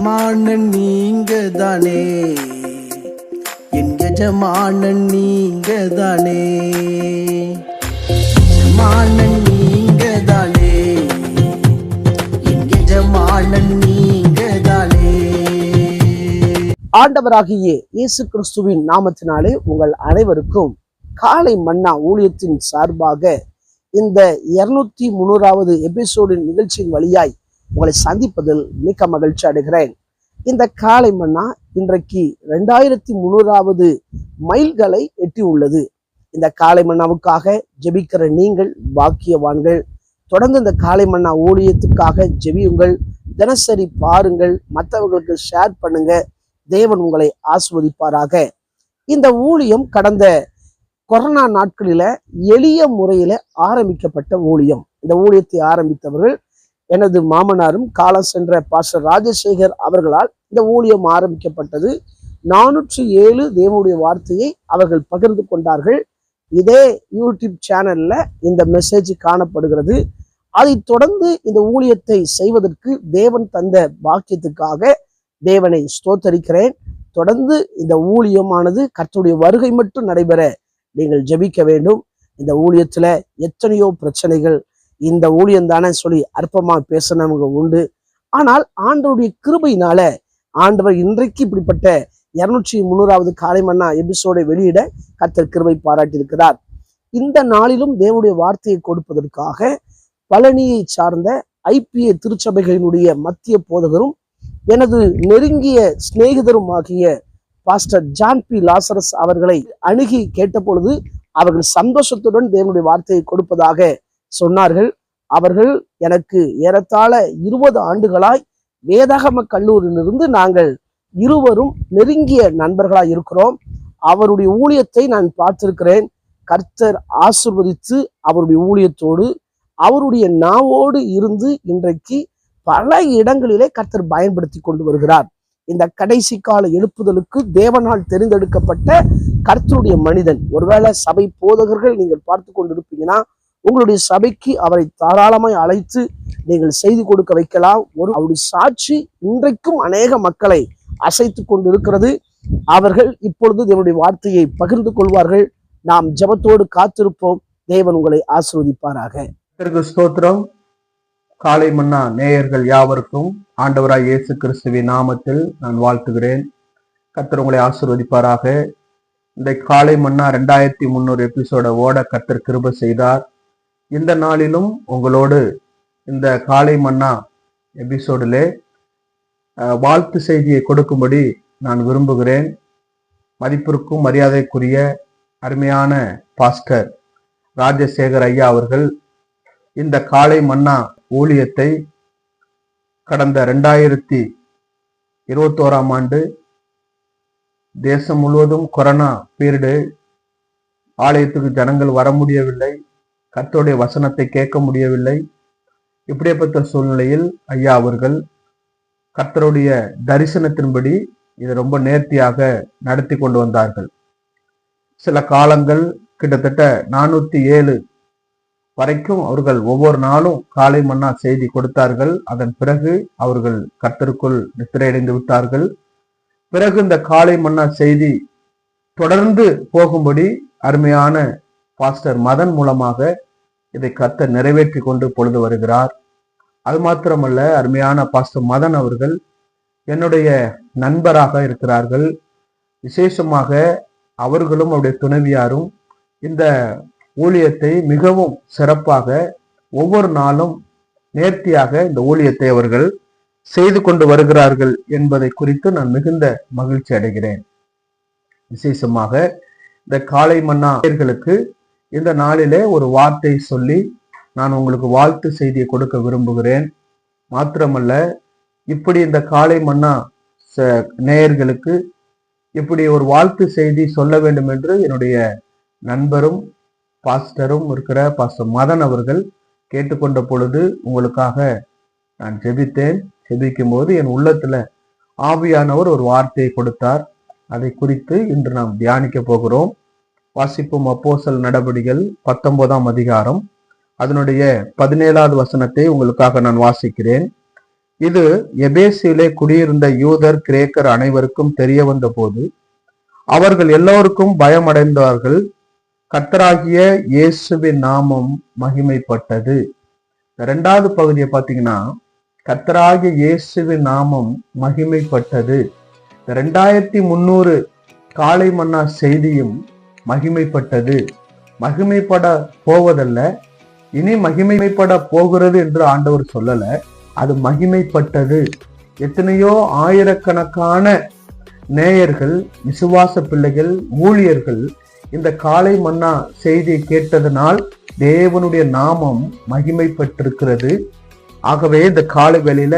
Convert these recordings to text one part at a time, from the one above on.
எஜமானன் நீங்க தானே, என் எஜமானன் நீங்க தானே, எஜமானன் நீங்க தானே, என் எஜமானன் நீங்க தானே. ஆண்டவராகிய இயேசு கிறிஸ்துவின் நாமத்தினாலே உங்கள் அனைவருக்கும் காலை மன்னா ஊழியத்தின் சார்பாக இந்த 203வது எபிசோடின் நிகழ்ச்சியின் வழியாய் உங்களை சந்திப்பதில் மிக்க மகிழ்ச்சி அடைகிறேன். இந்த காலை மன்னா இன்றைக்கு 2300வது மைல்களை எட்டி உள்ளது. இந்த காலை மன்னாவுக்காக ஜெபிக்கிற நீங்கள் பாக்கியவான்கள். தொடர்ந்து இந்த காலை மன்னா ஊழியத்துக்காக ஜெபியுங்கள், தினசரி பாருங்கள், மற்றவர்களுக்கு ஷேர் பண்ணுங்க. தேவன் உங்களை ஆசீர்வதிப்பாராக. இந்த ஊழியம் கடந்த கொரோனா நாட்களில எளிய முறையில ஆரம்பிக்கப்பட்ட ஊழியம். இந்த ஊழியத்தை ஆரம்பித்தவர்கள் எனது மாமனாரும் காலம் சென்ற பாஸ்டர் ராஜசேகர் அவர்களால் இந்த ஊழியம் ஆரம்பிக்கப்பட்டது. 407 தேவனுடைய வார்த்தையை அவர்கள் பகிர்ந்து கொண்டார்கள். இதே யூடியூப் சேனல்ல இந்த மெசேஜ் காணப்படுகிறது. அதைத் தொடர்ந்து இந்த ஊழியத்தை செய்வதற்கு தேவன் தந்த பாக்கியத்துக்காக தேவனை ஸ்தோத்தரிக்கிறேன். தொடர்ந்து இந்த ஊழியமானது கர்த்தருடைய வருகை மட்டும் நடைபெற நீங்கள் ஜெபிக்க வேண்டும். இந்த ஊழியத்துல எத்தனையோ பிரச்சனைகள், இந்த ஊழியம் தானே சொல்லி அற்பமா பேசினவங்க உண்டு. ஆனால் ஆண்டவருடைய கிருபையினால ஆண்டவர் இன்றைக்கு இப்படிப்பட்ட 203வது காலை மன்னா எபிசோடை வெளியிட கர்த்தர் கிருபை பாராட்டியிருக்கிறார். இந்த நாளிலும் தேவனுடைய வார்த்தையை கொடுப்பதற்காக பழனியை சார்ந்த ஐபிஏ திருச்சபைகளினுடைய மத்திய போதகரும் எனது நெருங்கிய சிநேகிதரும் ஆகிய பாஸ்டர் ஜான் பி லாசரஸ் அவர்களை அணுகி கேட்டபொழுது அவர்கள் சந்தோஷத்துடன் தேவனுடைய வார்த்தையை கொடுப்பதாக சொன்னார்கள். அவர்கள் எனக்கு ஏறத்தாழ 20 ஆண்டுகளாய் வேதாகம கல்லூரியிலிருந்து நாங்கள் இருவரும் நெருங்கிய நண்பர்களாய் இருக்கிறோம். அவருடைய ஊழியத்தை நான் பார்த்திருக்கிறேன். கர்த்தர் ஆசீர்வதித்து அவருடைய ஊழியத்தோடு அவருடைய நாவோடு இருந்து இன்றைக்கு பல இடங்களிலே கர்த்தர் பயன்படுத்தி கொண்டு வருகிறார். இந்த கடைசி கால எழுப்புதலுக்கு தேவனால் தெரிந்தெடுக்கப்பட்ட கர்த்தருடைய மனிதன். ஒருவேளை சபை போதகர்கள் நீங்கள் பார்த்து கொண்டிருப்பீங்கன்னா உங்களுடைய சபைக்கு அவரை தாராளமாய் அழைத்து நீங்கள் செய்து கொடுக்க வைக்கலாம். அவருடைய சாட்சி இன்றைக்கும் அநேக மக்களை அசைத்து கொண்டு இருக்கிறது. அவர்கள் இப்பொழுது தேவனுடைய வார்த்தையை பகிர்ந்து கொள்வார்கள். நாம் ஜெபத்தோடு காத்திருப்போம். தேவன் உங்களை ஆசீர்வதிப்பாராக. ஸ்தோத்திரம். காலை மன்னா நேயர்கள் யாவருக்கும் ஆண்டவராய் இயேசு கிறிஸ்துவின் நாமத்தில் நான் வாழ்த்துகிறேன். கர்த்தர் உங்களை ஆசீர்வதிப்பாராக. இந்த காலை மன்னா 2300 எபிசோட ஓட கர்த்தர் கிருபை செய்தார். இந்த நாளிலும் உங்களோடு இந்த காலை மன்னா எபிசோடிலே வாழ்த்து செய்தியை கொடுக்கும்படி நான் விரும்புகிறேன். மதிப்பிற்கும் மரியாதைக்குரிய அருமையான பாஸ்டர் ராஜசேகர் ஐயா அவர்கள் இந்த காலை மன்னா ஊழியத்தை கடந்த 2021ஆம் ஆண்டு தேசம் முழுவதும் கொரோனா பீரியடு, ஆலயத்துக்கு ஜனங்கள் வர முடியவில்லை, கர்த்தருடைய வசனத்தை கேட்க முடியவில்லை. இப்படிப்பட்ட சூழ்நிலையில் ஐயா அவர்கள் கர்த்தருடைய தரிசனத்தின்படி இதை ரொம்ப நேர்த்தியாக நடத்தி கொண்டு வந்தார்கள். சில காலங்கள் கிட்டத்தட்ட 407 வரைக்கும் அவர்கள் ஒவ்வொரு நாளும் காலை மன்னா செய்தி கொடுத்தார்கள். அதன் பிறகு அவர்கள் கர்த்தருக்குள் நித்திரையடைந்து விட்டார்கள். பிறகு இந்த காலை மன்னா செய்தி தொடர்ந்து போகும்படி அருமையான பாஸ்டர் மதன் மூலமாக இதை கர்த்தர் நிறைவேற்றி கொண்டு பொழுது வருகிறார். அது மாத்திரமல்ல, அருமையான பாஸ்டர் மதன் அவர்கள் என்னுடைய நண்பராக இருக்கிறார்கள். விசேஷமாக அவர்களும் அவருடைய துணைவியாரும் இந்த ஊழியத்தை மிகவும் சிறப்பாக ஒவ்வொரு நாளும் நேர்த்தியாக இந்த ஊழியத்தை அவர்கள் செய்து கொண்டு வருகிறார்கள் என்பதை குறித்து நான் மிகுந்த மகிழ்ச்சி அடைகிறேன். விசேஷமாக இந்த காலை மன்னார்களுக்கு இந்த நாளிலே ஒரு வார்த்தை சொல்லி நான் உங்களுக்கு வாழ்த்து செய்தியை கொடுக்க விரும்புகிறேன். மாத்திரமல்ல, இப்படி இந்த காலை மன்னா நேயர்களுக்கு இப்படி ஒரு வாழ்த்து செய்தி சொல்ல வேண்டும் என்று என்னுடைய நண்பரும் பாஸ்டரும் இருக்கிற பாஸ்டர் மதன் அவர்கள் கேட்டுக்கொண்ட பொழுது உங்களுக்காக நான் ஜெபித்தேன். ஜெபிக்கும் போது என் உள்ளத்துல ஆவியானவர் ஒரு வார்த்தையை கொடுத்தார். அதை குறித்து இன்று நாம் தியானிக்க போகிறோம். வாசிப்பும் அப்போஸ்தலர் நடபடிகள் 19ஆம் அதிகாரம் அதனுடைய 17வது வசனத்தை உங்களுக்காக நான் வாசிக்கிறேன். இது எபேசியிலே குடியிருந்த யூதர் கிரேக்கர் அனைவருக்கும் தெரிய வந்த போது அவர்கள் எல்லோருக்கும் பயமடைந்தார்கள். கர்த்தராகிய இயேசுவின் நாமம் மகிமைப்பட்டது. இரண்டாவது பகுதியை பார்த்தீங்கன்னா, கர்த்தராகிய இயேசுவின் நாமம் மகிமைப்பட்டது. 2300 காலை மன்னா செய்தியும் மகிமைப்பட்டது. மகிமைப்பட போவதல்ல, இனி மகிமைப்பட போகிறது என்று ஆண்டவர் சொல்லல, அது மகிமைப்பட்டது. எத்தனையோ ஆயிரக்கணக்கான நேயர்கள், விசுவாச பிள்ளைகள், ஊழியர்கள் இந்த காலை மன்னா செய்தியை கேட்டதனால் தேவனுடைய நாமம் மகிமைப்பட்டிருக்கிறது. ஆகவே இந்த காலை வேளையில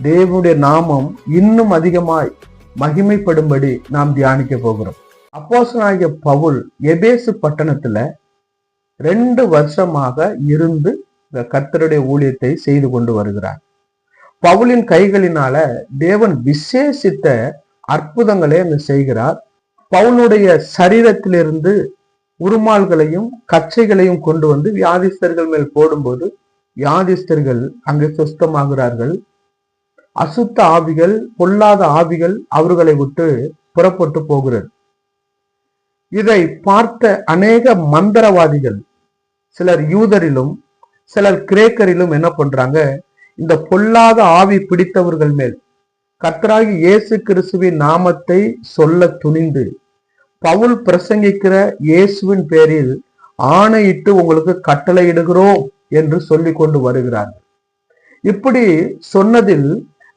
தேவனுடைய நாமம் இன்னும் அதிகமாய் மகிமைப்படும்படி நாம் தியானிக்க போகிறோம். அப்போஸ்தலனாகிய பவுல் எபேசு பட்டணத்துல 2 வருஷமாக இருந்து கர்த்தருடைய ஊழியத்தை செய்து கொண்டு வருகிறார். பவுலின் கைகளினால தேவன் விசேஷித்த அற்புதங்களை அங்கு செய்கிறார். பவுலுடைய சரீரத்திலிருந்து உருமால்களையும் கச்சைகளையும் கொண்டு வந்து வியாதிஸ்தர்கள் மேல் போடும்போது வியாதிஸ்தர்கள் அங்கு சுஸ்தமாகிறார்கள். அசுத்த ஆவிகள், பொல்லாத ஆவிகள் அவர்களை விட்டு புறப்பட்டு போகிறது. இதை பார்த்த அநேக மந்திரவாதிகள், சிலர் யூதரிலும் சிலர் கிரேக்கரிலும் என்ன பண்றாங்க, இந்த பொல்லாத ஆவி பிடித்தவர்கள் மேல் கர்த்தராகிய இயேசு கிறிஸ்துவின் நாமத்தை சொல்ல துணிந்து பவுல் பிரசங்கிக்கிற இயேசுவின் பேரில் ஆணையிட்டு உங்களுக்கு கட்டளையிடுகிறோம் என்று சொல்லி கொண்டு வருகிறார்கள். இப்படி சொன்னதில்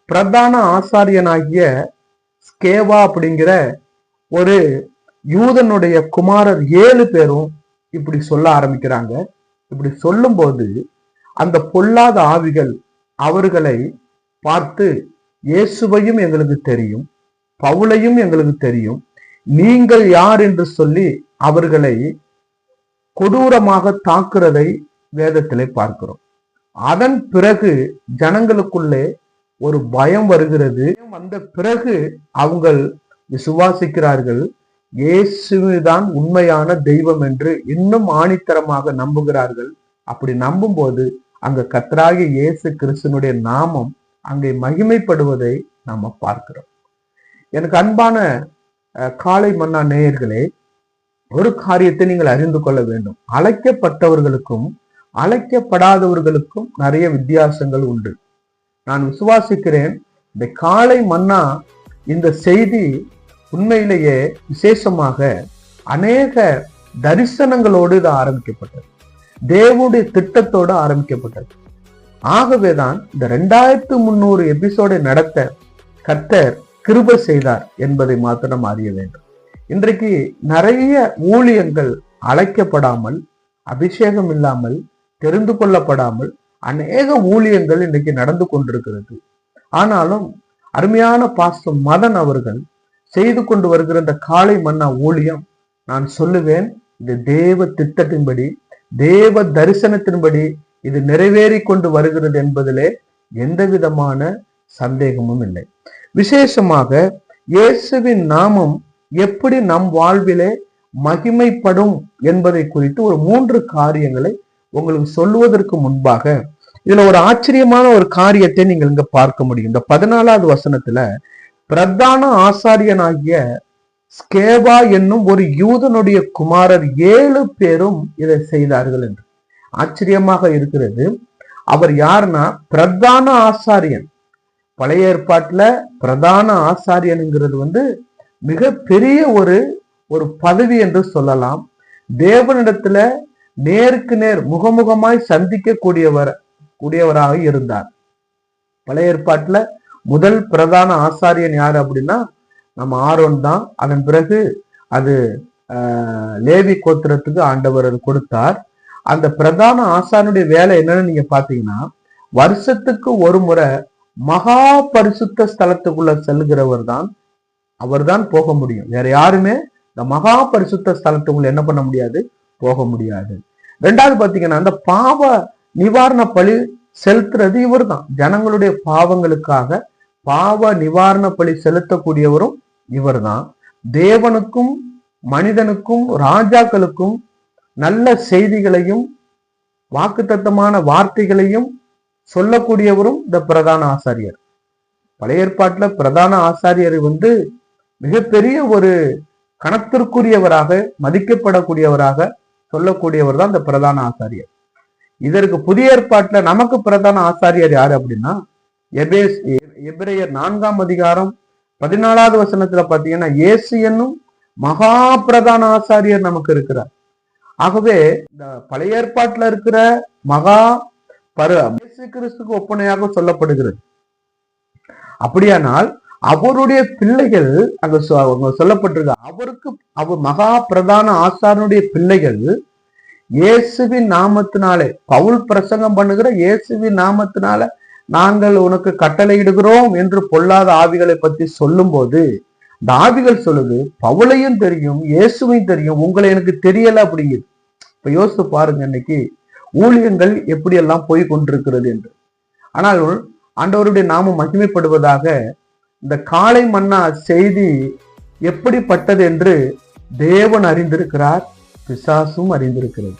பிரதான ஆசாரியனாகிய ஸ்கேவா அப்படிங்கிற ஒரு யூதனுடைய குமாரர் 7 பேரும் இப்படி சொல்ல ஆரம்பிக்கிறாங்க. இப்படி சொல்லும் போது அந்த பொல்லாத ஆவிகள் அவர்களை பார்த்து, இயேசுவையும் எங்களுக்கு தெரியும், பவுலையும் எங்களுக்கு தெரியும், நீங்கள் யார் என்று சொல்லி அவர்களை கொடூரமாக தாக்குறதை வேதத்திலே பார்க்கிறோம். அதன் பிறகு ஜனங்களுக்குள்ளே ஒரு பயம் வருகிறது. வந்த பிறகு அவங்க விசுவாசிக்கிறார்கள், இயேசுதான் உண்மையான தெய்வம் என்று இன்னும் ஆணித்தரமாக நம்புகிறார்கள். அப்படி நம்பும் போது அங்க கர்த்தராகிய இயேசு கிறிஸ்துனுடைய நாமம் அங்கே மகிமைப்படுவதை நாம பார்க்கிறோம். எனக்கு அன்பான காலை மன்னா நேயர்களே, ஒரு காரியத்தை நீங்கள் அறிந்து கொள்ள வேண்டும். அழைக்கப்பட்டவர்களுக்கும் அழைக்கப்படாதவர்களுக்கும் நிறைய வித்தியாசங்கள் உண்டு. நான் விசுவாசிக்கிறேன், இந்த காலை மன்னா இந்த செய்தி உண்மையிலேயே விசேஷமாக அநேக தரிசனங்களோடு இது ஆரம்பிக்கப்பட்டது, தேவனுடைய திட்டத்தோடு ஆரம்பிக்கப்பட்டது. ஆகவேதான் இந்த 2300 எபிசோடை நடத்த கர்த்தர் கிருபை செய்தார் என்பதை மாத்திரம் அறிய வேண்டும். இன்றைக்கு நிறைய ஊழியங்கள் அழைக்கப்படாமல், அபிஷேகம் இல்லாமல், தெரிந்து கொள்ளப்படாமல் அநேக ஊழியங்கள் இன்றைக்கு நடந்து கொண்டிருக்கிறது. ஆனாலும் அருமையான பாஸ்டர் மதன் அவர்கள் செய்து கொண்டு வருகிற இந்த காலை மன்னா ஊழியம், நான் சொல்லுவேன், இது தேவ திட்டத்தின்படி, தேவ தரிசனத்தின்படி இது நிறைவேறி கொண்டு வருகிறது என்பதிலே எந்த விதமான சந்தேகமும் இல்லை. விசேஷமாக இயேசுவின் நாமம் எப்படி நம் வாழ்விலே மகிமைப்படும் என்பதை குறித்து ஒரு 3 காரியங்களை உங்களுக்கு சொல்லுவதற்கு முன்பாக இதுல ஒரு ஆச்சரியமான ஒரு காரியத்தை நீங்கள் இங்க பார்க்க முடியும். இந்த 14வது வசனத்துல பிரதான ஆசாரியனாகிய ஸ்கேவா என்னும் ஒரு யூதனுடைய குமாரர் 7 பேரும் இதை செய்தார்கள் என்று ஆச்சரியமாக இருக்கிறது. அவர் யாருன்னா பிரதான ஆசாரியன். பழைய ஏற்பாட்டுல பிரதான ஆசாரியனுங்கிறது மிக பெரிய ஒரு பதவி என்று சொல்லலாம். தேவனிடத்துல நேருக்கு நேர் முகமுகமாய் சந்திக்க கூடியவராக இருந்தார். பழைய ஏற்பாட்டுல முதல் பிரதான ஆசாரியன் யாரு அப்படின்னா நம்ம ஆரோன் தான். அதன் பிறகு அது லேவி கோத்திரத்துக்கு ஆண்டவர் கொடுத்தார். அந்த பிரதான ஆசாரியனுடைய வேலை என்னன்னு நீங்க பாத்தீங்கன்னா, வருஷத்துக்கு ஒரு முறை மகா பரிசுத்த ஸ்தலத்துக்குள்ள செல்கிறவர் தான், அவர் தான் போக முடியும். வேற யாருமே இந்த மகா பரிசுத்த ஸ்தலத்துக்குள்ள என்ன பண்ண முடியாது, போக முடியாது. 2வது பாத்தீங்கன்னா, அந்த பாவ நிவாரண பலி செலுத்துறது இவர் தான். ஜனங்களுடைய பாவங்களுக்காக பாவ நிவாரண பலி செலுத்தக்கூடியவரும் இவர் தான். தேவனுக்கும் மனிதனுக்கும் ராஜாக்களுக்கும் நல்ல செய்திகளையும் வாக்குத்தத்தமான வார்த்தைகளையும் சொல்லக்கூடியவரும் இந்த பிரதான ஆசாரியர். பழைய ஏற்பாட்டுல பிரதான ஆசாரியர் மிகப்பெரிய ஒரு கணத்திற்குரியவராக, மதிக்கப்படக்கூடியவராக சொல்லக்கூடியவர் தான் இந்த பிரதான ஆசாரியர். இதற்கு புதிய ஏற்பாட்டுல நமக்கு பிரதான ஆசாரியர் யாரு அப்படின்னா, எபிரேயர் 4ஆம் அதிகாரம் 14வது வசனத்துல பாத்தீங்கன்னா, இயேசு என்னும் மகா பிரதான ஆசாரியர் நமக்கு இருக்கிறார். ஆகவே இந்த பழைய ஏற்பாட்டுல இருக்கிற மகா இயேசு கிறிஸ்துக்கு ஒப்பனையாக சொல்லப்படுகிறது. அப்படியானால் அவருடைய பிள்ளைகள் அங்க சொல்லப்பட்டிருக்க, அவர் மகா பிரதான ஆசாரனுடைய பிள்ளைகள் இயேசுவின் நாமத்தினாலே, பவுல் பிரசங்கம் பண்ணுகிற இயேசுவின் நாமத்தினால நாங்கள் உனக்கு கட்டளையிடுகிறோம் என்று பொல்லாத ஆவிகளை பத்தி சொல்லும் போது இந்த ஆவிகள் சொல்லுது, பவுலையும் தெரியும் இயேசுவையும் தெரியும், உங்களை எனக்கு தெரியல அப்படிங்குது. இப்ப யோசித்து பாருங்க, இன்னைக்கு ஊழியங்கள் எப்படி எல்லாம் போய் கொண்டிருக்கிறது என்று. ஆனால் ஆண்டவருடைய நாமம் மகிமைப்படுவதாக, இந்த காளை மன்னா செய்தி எப்படிப்பட்டது என்று தேவன் அறிந்திருக்கிறார், பிசாசும் அறிந்திருக்கிறது.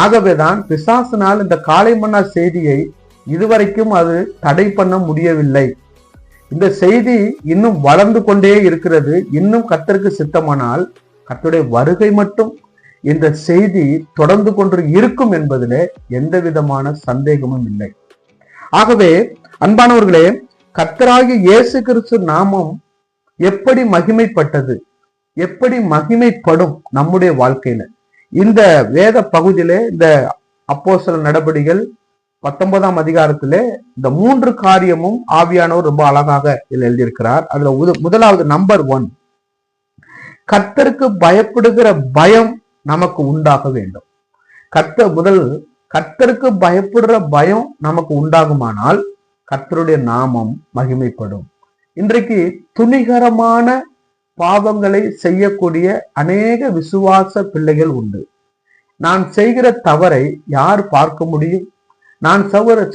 ஆகவேதான் பிசாசினால் இந்த காளை மன்னா செய்தியை இதுவரைக்கும் அது தடை பண்ண முடியவில்லை. இந்த செய்தி இன்னும் வளர்ந்து கொண்டே இருக்கிறது. இன்னும் கர்த்தருக்கு சித்தமானால் கர்த்தருடைய வருகை மட்டும் இந்த செய்தி தொடர்ந்து கொண்டு இருக்கும் என்பதிலே எந்த விதமான சந்தேகமும் இல்லை. ஆகவே அன்பானவர்களே, கர்த்தராகிய இயேசு கிறிஸ்து நாமம் எப்படி மகிமைப்பட்டது, எப்படி மகிமைப்படும் நம்முடைய வாழ்க்கையில, இந்த வேத பகுதியிலே, இந்த அப்போஸ்தலர் நடபடிகள் 19ஆம் அதிகாரத்திலே இந்த 3 காரியமும் ஆவியானவர் ரொம்ப அழகாக இதில் எழுதியிருக்கிறார். அதுல முதலாவது நம்பர் 1, கர்த்தருக்கு பயப்படுகிற பயம் நமக்கு உண்டாக வேண்டும். கர்த்தருக்கு பயப்படுற பயம் நமக்கு உண்டாகுமானால் கர்த்தருடைய நாமம் மகிமைப்படும். இன்றைக்கு துணிகரமான பாவங்களை செய்யக்கூடிய அநேக விசுவாச பிள்ளைகள் உண்டு. நான் செய்கிற தவறை யார் பார்க்க முடியும், நான்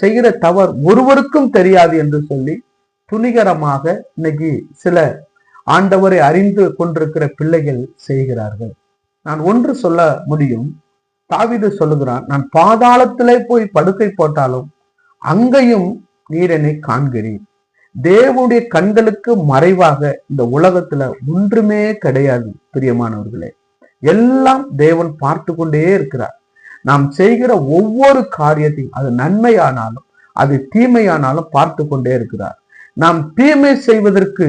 செய்கிற தவறு ஒருவருக்கும் தெரியாது என்று சொல்லி துணிகரமாக இன்னைக்கு சில ஆண்டவரை அறிந்து கொண்டிருக்கிற பிள்ளைகள் செய்கிறார்கள். நான் ஒன்று சொல்ல முடியும், தாவீது சொல்லுகிறான், நான் பாதாளத்திலே போய் படுக்கை போட்டாலும் அங்கேயும் நீர் என்னை காண்கிறீர். தேவனுடைய கண்களுக்கு மறைவாக இந்த உலகத்துல ஒன்றுமே கிடையாது பிரியமானவர்களே. எல்லாம் தேவன் பார்த்து கொண்டே இருக்கிறார். நாம் செய்கிற ஒவ்வொரு காரியத்தையும், அது நன்மையானாலும் அது தீமையானாலும் பார்த்து கொண்டே இருக்கிறார். நாம் தீமை செய்வதற்கு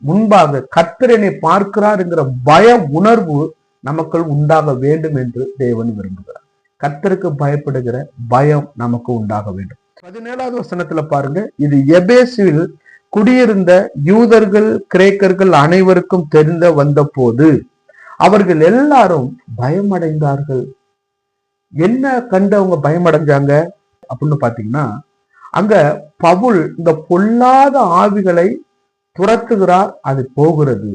முன்பாக கர்த்தர் என்னை பார்க்கிறார் என்கிற பய உணர்வு நமக்குள் உண்டாக வேண்டும் என்று தேவன் விரும்புகிறார். கர்த்தருக்கு பயப்படுகிற பயம் நமக்கு உண்டாக வேண்டும். 17வது வசனத்துல பாருங்க, இது எபேசில் குடியிருந்த யூதர்கள் கிரேக்கர்கள் அனைவருக்கும் தெரிந்த வந்த போது அவர்கள் எல்லாரும் பயமடைந்தார்கள். என்ன கண்டு அவங்க பயமடைஞ்சாங்க அப்படின்னு பாத்தீங்கன்னா, அங்க பவுல் இந்த பொல்லாத ஆவிகளை துரத்துகிறார், அது போகிறது.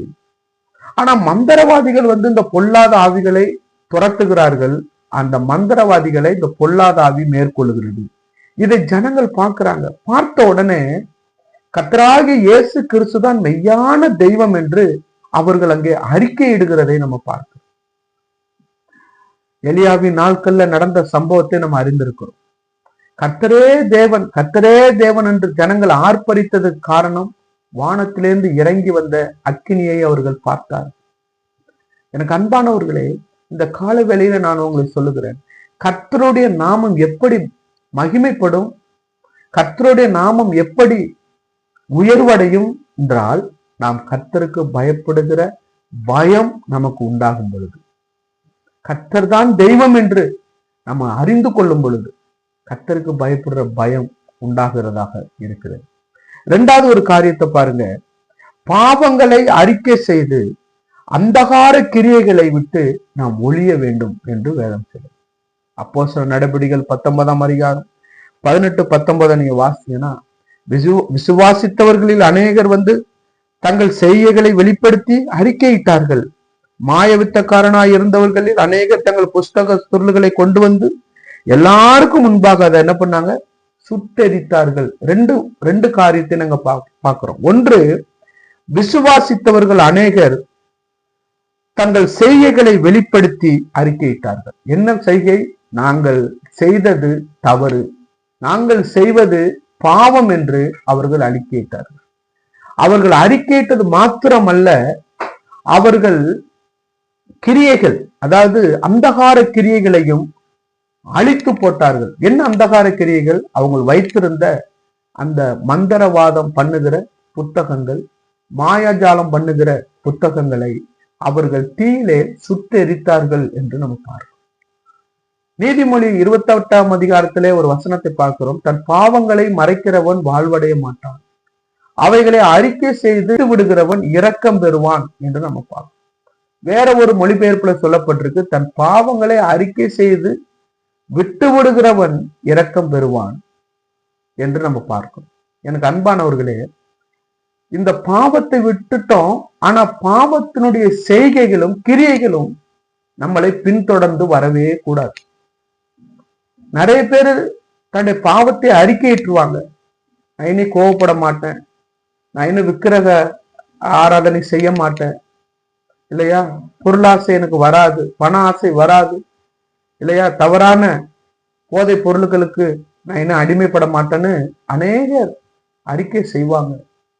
ஆனா மந்திரவாதிகள் இந்த பொல்லாத ஆவிகளை துரத்துகிறார்கள், அந்த மந்திரவாதிகளை இந்த பொல்லாத ஆவி மேற்கொள்ளுகிறது. இதை ஜனங்கள் பார்க்கிறாங்க. பார்த்த உடனே கர்த்தராகிய இயேசு கிறிஸ்து தான் மெய்யான தெய்வம் என்று அவர்கள் அங்கே அறிக்கையிடுகிறதை நம்ம பார்க்கிறோம். எலியாவின் நாட்கள்ல நடந்த சம்பவத்தை நம்ம அறிந்திருக்கிறோம். கர்த்தரே தேவன், கர்த்தரே தேவன் என்று ஜனங்கள் ஆர்ப்பரித்ததுக்கு காரணம், வானத்திலிருந்து இறங்கி வந்த அக்கினியை அவர்கள் பார்த்தார். எனக்கு அன்பானவர்களே, இந்த கால வேளையில நான் உங்களுக்கு சொல்லுகிறேன், கர்த்தருடைய நாமம் எப்படி மகிமைப்படும், கர்த்தருடைய நாமம் எப்படி உயர்வடையும் என்றால், நாம் கர்த்தருக்கு பயப்படுகிற பயம் நமக்கு உண்டாகும் பொழுது, கர்த்தர் தான் தெய்வம் என்று நம்ம அறிந்து கொள்ளும் பொழுது கர்த்தருக்கு பயப்படுற பயம் உண்டாகிறதாக இருக்கிறது. 2வது ஒரு காரியத்தை பாருங்க, பாவங்களை அறிக்கை செய்து அந்தகார கிரியைகளை விட்டு நாம் ஒழிய வேண்டும் என்று வேதம் சொல்லும். அப்போஸ்தலர் நடபடிகள் 19ஆம் அதிகாரம் 18-19 நீங்க வாசிங்கன்னா, விசுவாசித்தவர்களில் அநேகர் தங்கள் செய்கைகளை வெளிப்படுத்தி அறிக்கையிட்டார்கள். மாயவித்தக்காரனாய் இருந்தவர்களில் அநேகர் தங்கள் புஸ்தக பொருள்களை கொண்டு எல்லாருக்கும் முன்பாக அதை என்ன பண்ணாங்க, சுட்டெரித்தார்கள். ரெண்டு காரியத்தை நாங்க பார்க்கிறோம். ஒன்று, விசுவாசித்தவர்கள் அநேகர் தங்கள் செய்கைகளை வெளிப்படுத்தி அறிக்கையிட்டார்கள். என்ன செய்கை? நாங்கள் செய்தது தவறு, நாங்கள் செய்வது பாவம் என்று அவர்கள் அறிக்கையிட்டார்கள். அவர்கள் அறிக்கையிட்டது மாத்திரமல்ல, அவர்கள் கிரியைகள், அதாவது அந்தகார கிரியைகளையும் அழித்து போட்டார்கள். என்ன அந்தகார கிரியைகள்? அவங்க வைத்திருந்த அந்த மந்திரவாதம் பண்ணுகிற புத்தகங்கள், மாயாஜாலம் பண்ணுகிற புத்தகங்களை அவர்கள் தீயிலே சுட்டெரித்தார்கள் என்று நம்ம பார்க்கிறோம். நீதிமொழி 28ஆம் அதிகாரத்திலே ஒரு வசனத்தை பார்க்கிறோம். தன் பாவங்களை மறைக்கிறவன் வாழ்வடைய மாட்டான், அவைகளை அறிக்கை செய்து விடுகிறவன் இரக்கம் பெறுவான் என்று நம்ம பார்க்கிறோம். வேற ஒரு மொழிபெயர்ப்புல சொல்லப்பட்டிருக்கு, தன் பாவங்களை அறிக்கை செய்து விட்டு விடுகிறவன் இரக்கம் பெறுவான் என்று நம்ம பார்க்கிறோம். எனக்கு அன்பானவர்களே, இந்த பாவத்தை விட்டுட்டோம், ஆனா பாவத்தினுடைய செய்கைகளும் கிரியைகளும் நம்மளை பின்தொடர்ந்து வரவே கூடாது. நிறைய பேர் தன்னுடைய பாவத்தை அறிக்கையிட்டுருவாங்க. நான் இனி கோவப்பட மாட்டேன், நான் இன்னும் விக்கிரக ஆராதனை செய்ய மாட்டேன், இல்லையா, பொருளாசை எனக்கு வராது, பண ஆசை வராது, இல்லையா, தவறான போதை பொருட்களுக்கு நான் இன்னும் அடிமைப்பட மாட்டேன்னு அநேகர் அறிக்கை செய்வாங்க.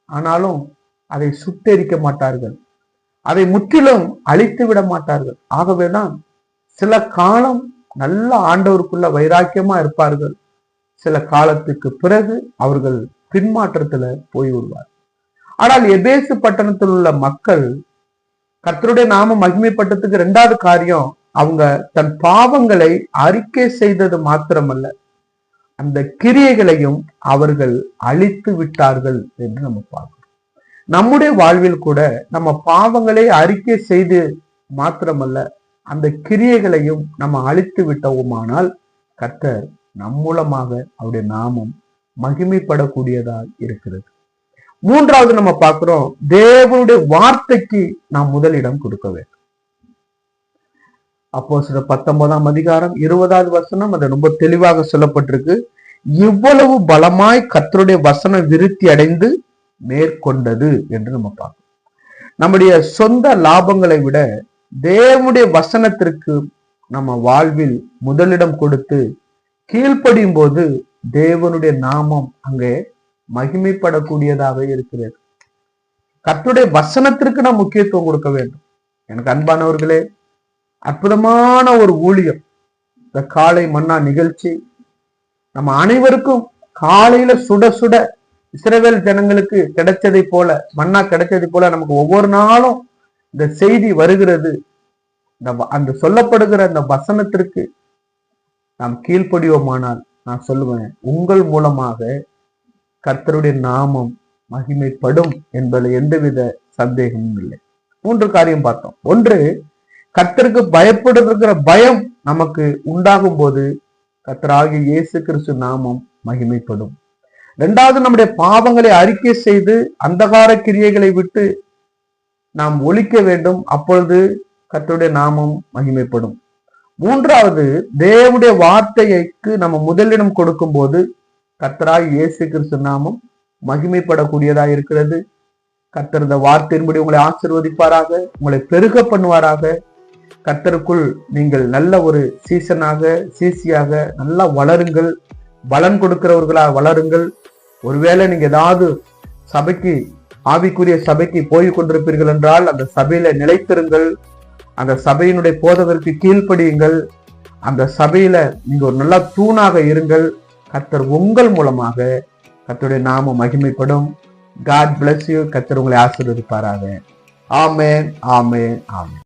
ஆனாலும் அதை சுட்டெரிக்க மாட்டார்கள், அதை முற்றிலும் அழித்து விட மாட்டார்கள். ஆகவேதான் சில காலம் நல்ல ஆண்டவருக்குள்ள வைராக்கியமா இருப்பார்கள், சில காலத்துக்கு பிறகு அவர்கள் பின்மாற்றத்துல போய் விடுவார். ஆனால் எபேசு பட்டணத்தில் உள்ள மக்கள் கர்த்தருடைய நாம மகிமைப்பட்டதுக்கு 2வது காரியம், அவங்க தன் பாவங்களை அறிக்கை செய்தது மாத்திரமல்ல, அந்த கிரியைகளையும் அவர்கள் அழித்து விட்டார்கள் என்று நம்ம பார்க்கிறோம். நம்முடைய வாழ்வில் கூட நம்ம பாவங்களை அறிக்கை செய்து மாத்திரமல்ல, அந்த கிரியைகளையும் நம்ம அழித்து விட்டோமானால் கர்த்தர் நம் மூலமாக அவருடைய நாமம் மகிமைப்படக்கூடியதா இருக்கிறது. 3வது நம்ம பார்க்கிறோம், தேவனுடைய வார்த்தைக்கு நாம் முதலிடம் கொடுக்க வேண்டும். அப்போஸ்தலர் 19ஆம் அதிகாரம் 20வது வசனம் அது ரொம்ப தெளிவாக சொல்லப்பட்டிருக்கு. இவ்வளவு பலமாய் கர்த்தருடைய வசனம் விருத்தி அடைந்து மேற்கொண்டது என்று நம்ம பார்க்கிறோம். நம்முடைய சொந்த லாபங்களை விட தேவனுடைய வசனத்திற்கு நம்ம வாழ்வில் முதலிடம் கொடுத்து கீழ்ப்படியும் போது தேவனுடைய நாமம் அங்கே மகிமைப்படக்கூடியதாக இருக்கிறது. கர்த்தருடைய வசனத்திற்கு நாம் முக்கியத்துவம் கொடுக்க வேண்டும். எனக்கு அன்பானவர்களே, அற்புதமான ஒரு ஊழியம் இந்த காலை மன்னா நிகழ்ச்சி. நம்ம அனைவருக்கும் காலையில சுட சுட இஸ்ரவேல் ஜனங்களுக்கு கிடைச்சதை போல, மன்னா கிடைச்சதை போல நமக்கு ஒவ்வொரு நாளும் இந்த செய்தி வருகிறது. அந்த சொல்லப்படுகிற அந்த வசனத்திற்கு நாம் கீழ்ப்படியோமானால் நான் சொல்லுவேன், உங்கள் மூலமாக கர்த்தருடைய நாமம் மகிமைப்படும் என்பதில் எந்தவித சந்தேகமும் இல்லை. 3 காரியம் பார்த்தோம். 1, கர்த்தருக்கு பயப்படுகிற பயம் நமக்கு உண்டாகும் போது கர்த்தராகிய இயேசு கிறிஸ்து நாமம் மகிமைப்படும். 2வது, நம்முடைய பாவங்களை அறிக்கை செய்து அந்தகார கிரியைகளை விட்டு நாம் ஒழிக்க வேண்டும், அப்பொழுது கர்த்தருடைய நாமம் மகிமைப்படும். 3வது, தேவனுடைய வார்த்தைக்கு நம்ம முதலிடம் கொடுக்கும் போது கர்த்தராகிய இயேசு கிறிஸ்து நாமம் மகிமைப்படக்கூடியதா இருக்கிறது. கர்த்தர் இந்த வார்த்தையின்படி உங்களை ஆசீர்வதிப்பாராக, உங்களை பெருக பண்ணுவாராக. கர்த்தருக்குள் நீங்கள் நல்ல ஒரு சீசியாக நல்லா வளருங்கள், பலன் கொடுக்கிறவர்களா வளருங்கள். ஒருவேளை நீங்க ஏதாவது சபைக்கு, ஆவிக்குரிய சபைக்கு போய் கொண்டிருப்பீர்கள் என்றால் அந்த சபையில நிலைத்திருங்கள், அந்த சபையினுடைய போதகருக்கு கீழ்ப்படியுங்கள், அந்த சபையில நீங்க ஒரு நல்ல தூணாக இருங்கள். கர்த்தர் உங்கள் மூலமாக கர்த்தருடைய நாமம் மகிமைப்படும். God bless you. கர்த்தர் உங்களை ஆசீர்வதிப்பாராக. ஆமென், ஆமென், ஆமென்.